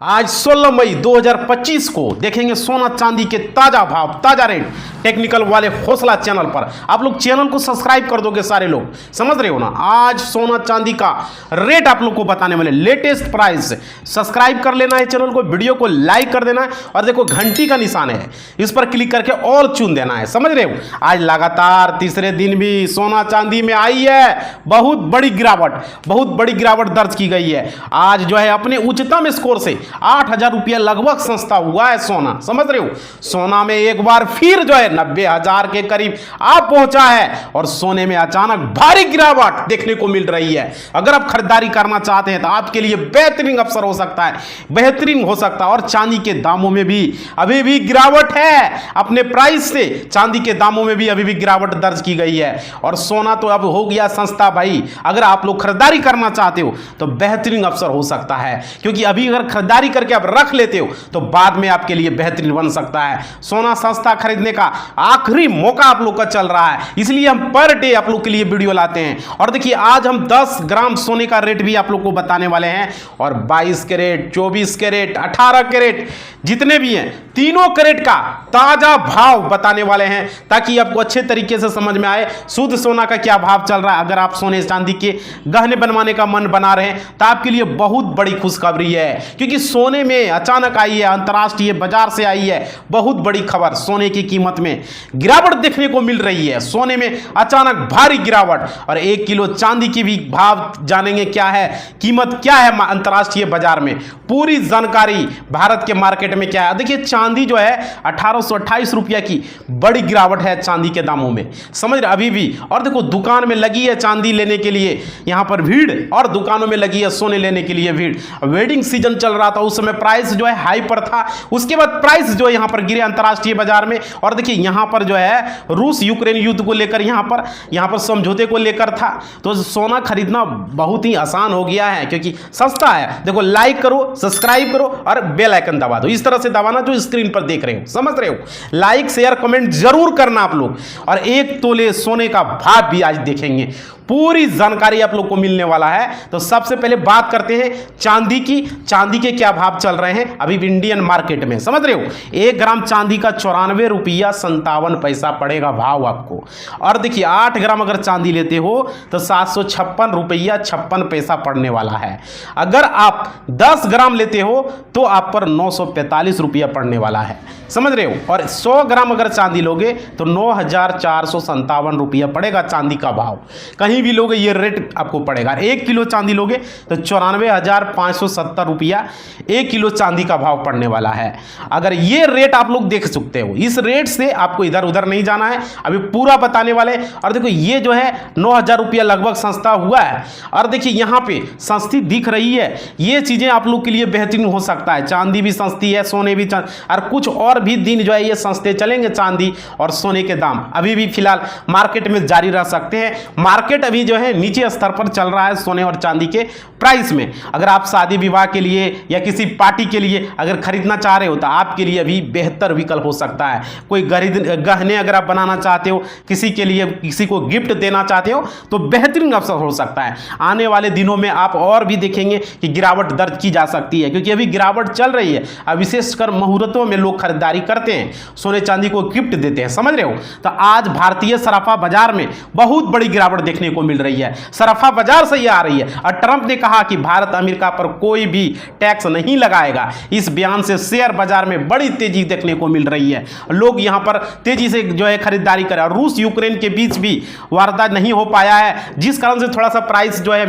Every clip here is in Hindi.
आज 16 मई 2025 को देखेंगे सोना चांदी के ताजा भाव, ताजा रेट टेक्निकल वाले हौसला चैनल पर। आप लोग चैनल को सब्सक्राइब कर दोगे सारे लोग, समझ रहे हो ना। आज सोना चांदी का रेट आप लोग को बताने वाले, लेटेस्ट प्राइस। सब्सक्राइब कर लेना है चैनल को, वीडियो को लाइक कर देना है और देखो घंटी का निशान है, इस पर क्लिक करके ऑल चुन देना है, समझ रहे हो। आज लगातार तीसरे दिन भी सोना चांदी में आई है बहुत बड़ी गिरावट दर्ज की गई है। आज जो है अपने उच्चतम स्कोर से 8,000 रुपया लगभग सस्ता हुआ है सोना, समझ रहे हो। सोना में एक बार फिर जो है 90,000 के करीब आप पहुंचा है और सोने में अचानक भारी गिरावट देखने को मिल रही है। अगर आप खरीदारी करना चाहते हैं तो आपके लिए बेहतरीन अवसर हो सकता है, बेहतरीन हो सकता है। और चांदी के दामों में भी अभी भी गिरावट है, अपने प्राइस से चांदी के दामों में भी अभी भी गिरावट दर्ज की गई है। और सोना तो अब हो गया सस्ता भाई। अगर आप लोग खरीदारी करना चाहते हो तो बेहतरीन अवसर हो सकता है, क्योंकि अभी अगर खरीदारी करके आप रख लेते हो तो बाद में आपके लिए बेहतरीन बन सकता है। सोना सस्ता खरीदने का आखिरी मौका आप लोग का चल रहा है, इसलिए हम पर डे आप लोग के लिए वीडियो लाते हैं। और देखिए आज हम 10 ग्राम सोने का रेट भी आप लोग को बताने वाले हैं, और 22 कैरेट, 24 कैरेट, 18 कैरेट जितने भी हैं तीनों कैरेट का ताजा भाव बताने वाले हैं, ताकि आपको अच्छे तरीके से समझ में आए शुद्ध सोना का क्या भाव चल रहा है। अगर आप सोने चांदी के गहने बनवाने का मन बना रहे हैं तो आपके लिए बहुत बड़ी खुशखबरी है, क्योंकि सोने में अचानक आई है, अंतर्राष्ट्रीय बाजार से आई है बहुत बड़ी खबर। सोने की कीमत में गिरावट देखने को मिल रही है, सोने में अचानक भारी गिरावट। और 1 किलो चांदी की भी भाव जानेंगे, क्या है कीमत, क्या है अंतर्राष्ट्रीय बाजार में, पूरी जानकारी भारत के मार्केट में क्या है। देखिए चांदी जो है 1828 रुपया की बड़ी गिरावट है चांदी के दामों में, समझ रहे अभी भी। और देखो दुकान में लगी है चांदी लेने के लिए यहां पर भीड़, और दुकानों में लगी है सोने लेने के लिए भीड़। वेडिंग सीजन चल रहा था, उस समय प्राइस जो है हाई पर था, उसके बाद प्राइस जो है यहां पर गिरे अंतर्राष्ट्रीय बाजार में। और देखिए यहां पर जो है रूस यूक्रेन युद्ध को लेकर यहां पर समझौते को लेकर था, तो सोना खरीदना बहुत ही आसान हो गया है, क्योंकि सस्ता है। देखो लाइक करो, सब्सक्राइब करो और बेल आइकन दबा दो, इस तरह से दबाना जो स्क्रीन पर देख रहे हो, समझ रहे हो। लाइक शेयर कमेंट जरूर करना आप लोग। और 1 तोले सोने का भाव भी आज देखेंगे, पूरी जानकारी आप लोग को मिलने वाला है। तो सबसे पहले बात करते हैं चांदी की। चांदी के क्या भाव चल रहे हैं अभी इंडियन मार्केट में, समझ रहे हो। 1 ग्राम चांदी का 94 रुपया 57 पैसा पड़ेगा भाव आपको। और देखिए 8 ग्राम अगर चांदी लेते हो तो 756 रुपया 56 पैसा पड़ने वाला है। अगर आप 10 ग्राम लेते हो तो आप पर 945 रुपया पड़ने वाला है, समझ रहे हो। और 100 ग्राम अगर चांदी लोगे तो 9,457 रुपया पड़ेगा चांदी का भाव। कहीं भी लोगे ये रेट आपको पड़ेगा। 1 किलो चांदी लोगे तो 94,570 रुपया 1 किलो चांदी का भाव पड़ने वाला है। अगर ये रेट आप लोग देख सकते हो, इस रेट से आपको इधर उधर नहीं जाना है, अभी पूरा बताने वाले। और देखो ये जो है 9,000 रुपया लगभग सस्ता हुआ है। और देखिए यहाँ पे सस्ती दिख रही है, ये चीजें आप लोग के लिए बेहतरीन हो सकता है। चांदी भी सस्ती है, सोने भी, और कुछ और भी दिन जो है ये सस्ते चलेंगे चांदी और सोने के दाम अभी भी फिलहाल मार्केट में जारी रह सकते हैं। मार्केट अभी जो है नीचे स्तर पर चल रहा है सोने और चांदी के प्राइस में। अगर आप शादी विवाह के लिए या किसी पार्टी के लिए अगर खरीदना चाह रहे हो तो आपके लिए अभी बेहतर विकल्प हो सकता है। कोई गहने अगर आप बनाना चाहते हो, किसी के लिए, किसी को गिफ्ट देना चाहते हो तो बेहतरीन अवसर हो सकता है। आने वाले दिनों में आप और भी देखेंगे कि गिरावट दर्ज की जा सकती है, क्योंकि अभी गिरावट चल रही है। अब विशेषकर मुहूर्तों में लोग खरीदारी करते हैं, सोने चांदी को गिफ्ट देते हैं, समझ रहे हो। तो आज भारतीय सराफा बाजार में बहुत बड़ी गिरावट देखने को मिल रही है, सराफा बाजार से ये आ रही है। और ट्रंप ने कहा कि भारत अमेरिका पर कोई भी टैक्स नहीं लगाएगा। इस बयान से शेयर बाजार में बड़ी तेजी देखने को मिल रही है, लोग यहां पर तेजी से जो है खरीदारी करें। और रूस यूक्रेन के बीच भी वार्ता नहीं हो पाया है, जिस कारण से थोड़ा सा प्राइस जो है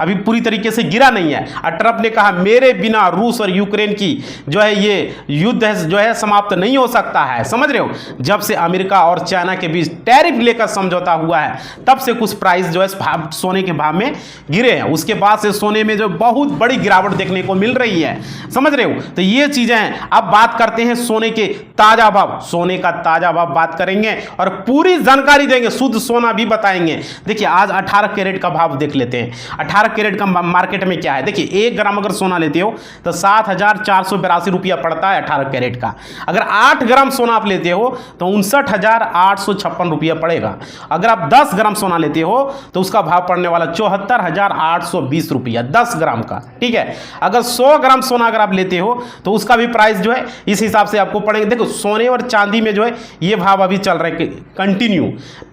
अभी पूरी तरीके से गिरा नहीं है। और ट्रंप ने कहा मेरे बिना रूस और यूक्रेन की जो है ये युद्ध जो है समाप्त नहीं हो सकता है, समझ रहे हो। जब से अमेरिका और चाइना के बीच टैरिफ लेकर समझौता हुआ है तब से कुछ प्राइस जो है सोने के भाव में गिरे हैं, उसके बाद से सोने में जो बहुत बड़ी गिरावट देखने को मिल रही है, समझ रहे हो। तो ये चीजें हैं। अब बात करते हैं सोने के ताजा भाव, सोने का ताजा भाव बात करेंगे और पूरी जानकारी देंगे, शुद्ध सोना भी बताएंगे। देखिए आज 18 कैरेट का भाव देख लेते हैं। 18 कैरेट का मार्केट में क्या है, देखिए 1 ग्राम अगर सोना लेते हो तो 7,482 रुपया पड़ता है 18 कैरेट का। अगर 8 ग्राम सोना आप लेते हो तो 59,856 रुपया पड़ेगा। अगर आप 10 ग्राम सोना लेते हो तो उसका भाव पड़ने वाला 74,820 रुपया 10 ग्राम का। ठीक है, अगर 100 ग्राम सोना अगर आप लेते हो तो उसका भी प्राइस जो है इस हिसाब से आपको पड़ेंगे। देखो सोने और चांदी में जो है ये भाव अभी चल रहे हैं,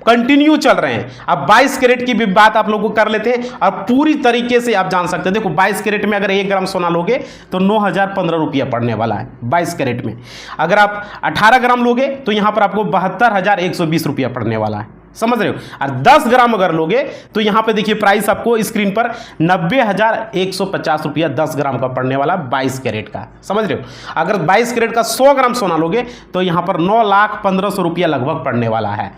कंटिन्यू चल रहे हैं। अब 22 कैरेट की भी बात आप लोगों को कर लेते हैं और पूरी तरीके से आप जान सकते हैं। देखो 22 कैरेट में अगर 1 ग्राम सोना लोगे तो 9,015 रुपया पड़ने वाला है 22 कैरेट में। अगर आप 18 ग्राम लोगे तो यहां पर आपको 72,120 रुपया पड़ने वाला है, समझ रहे हो। और 10 ग्राम अगर लोगे तो यहां पे देखिए प्राइस आपको स्क्रीन पर 90,150 रुपया 10 ग्राम का पड़ने वाला 22 कैरेट का, समझ रहे हो। अगर 22 कैरेट का 100 ग्राम सोना लोगे तो यहां पर 9,15,000 रुपया लगभग पड़ने वाला है।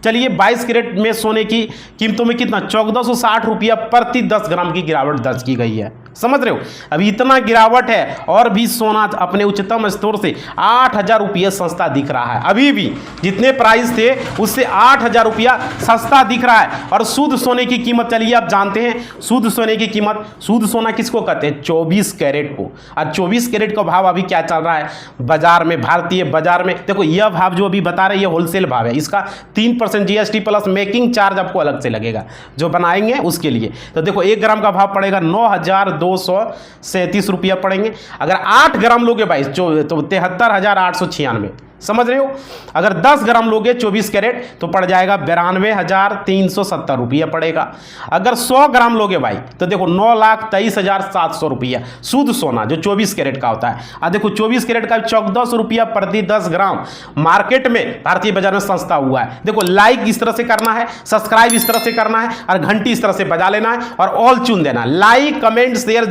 चलिए 22 कैरेट में सोने की कीमतों में कितना 1460 रुपया प्रति 10 ग्राम की गिरावट दर्ज की गई है, समझ रहे हो। अभी इतना गिरावट है और भी सोना अपने उच्चतम स्तर से 8,000 रुपया सस्ता दिख रहा है। अभी भी जितने प्राइस थे उससे 8,000 रुपया सस्ता दिख रहा है। और शुद्ध सोने की कीमत, चलिए आप जानते हैं शुद्ध सोने की कीमत, शुद्ध सोना किसको कहते हैं 24 कैरेट को। और 24 कैरेट का भाव अभी क्या चल रहा है बाजार में, भारतीय बाजार में। देखो यह भाव जो अभी बता रहे हैं ये होलसेल भाव है, इसका 3% जीएसटी प्लस मेकिंग चार्ज आपको अलग से लगेगा जो बनाएंगे उसके लिए। तो देखो 1 ग्राम का भाव पड़ेगा 9,237 रुपया पड़ेंगे। अगर 8 ग्राम लोगे भाई तो 73,896, समझ रहे हो। अगर 10 ग्राम लोगे 24 कैरेट तो पड़ जाएगा 92,370 रुपया पड़ेगा। अगर 100 ग्राम लोगे भाई तो देखो 9,23,700 रुपया शुद्ध सोना जो 24 कैरेट का होता है। और देखो 24 कैरेट का 1400 रुपया प्रति 10 ग्राम मार्केट में भारतीय बाजार में सस्ता हुआ है। देखो लाइक इस तरह से करना है, सब्सक्राइब इस तरह से करना है और घंटी इस तरह से बजा लेना है और ऑल चुन देना। Like comment share